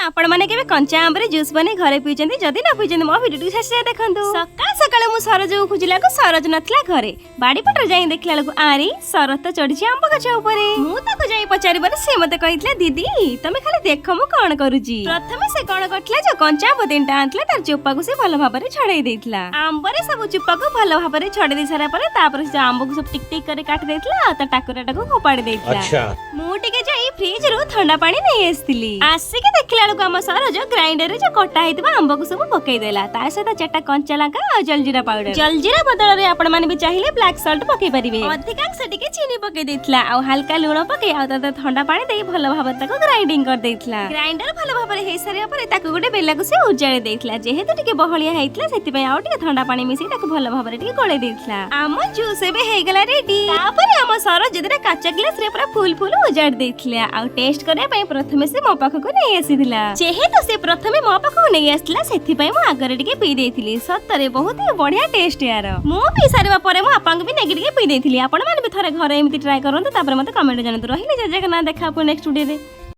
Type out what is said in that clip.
आपण माने केबे कंचा आंबरे जूस बने घरे पीचंदी जदी ना पीचंदी मो वीडियो शेष देखंतु सकाळ सकाळ मु सरज खुजिला को सरज नथला घरे बाड़ी पटर जाई देखला लको आरी सरज त चढिछि आंब गछ ऊपरे मु ताको जाई पचारि बारे से मते कहितले दीदी तमे खाली देख मु कोन करूची प्रथमे से कोन करथला जो कंचा आंब तीनटा आंतले तार चोपा को से भलो भाबरे छड़ाई देथला आंबरे सब चोपा को भलो भाबरे छड़ाई दे सारा परे तापर से आंब को सब टिक टिक करे काट देथला त टाकुराटा को खोपाड़ी देथला अच्छा मु टिके जाई फ्रिज रो ठंडा पानी नै आस्तिली आसी के देखला लको हम सरज ग्राइंडर रे जो कटा हेतबा आंब को सब पकई देला ता सहित चटा कंचा लंका आ जलजीरा पाउडर जलजीरा बदल रे आपण माने भी चाहिए ब्लैक सॉल्ट पकई परिबे अधिकांश टिके चीनी पकई देथला आ हल्का लूण पकई आ त ठंडा पानी देई भलो भाबरे ताको ग्राइंडिंग कर देथला ग्राइंडर भलो भाबरे हे सारिया परे ताको गोटे बेला को से उजाळे देथला जेहेतु टिके बहलिया हेतला सेति पय आ टिके ठंडा पानी मिसी ताको भलो भाबरे टिके गळे देथला आम जूस एबे हे गेला रेडी तापर हम सरज जदरा काचा ग्लास रे पूरा फुल फुल उजाड़ देथला आ टेस्ट करे पय प्रथमे से मो पाखो को नै आसीथिला जेहेतु से प्रथमे मो पाखो नै आसला सेति पय मो आगरे टिके पी देथिली सत्तरे बहुत ही बढ़िया टेस्ट यार मो पी सारिबा परे मो आपांग भी नेगी टिके पी देथिली आपण माने भी थरे घरे एमिति ट्राई करंतु तापर मते कमेंट जानतु रहिली जय जगन्नाथ देखा नेक्स्ट वीडियो रे।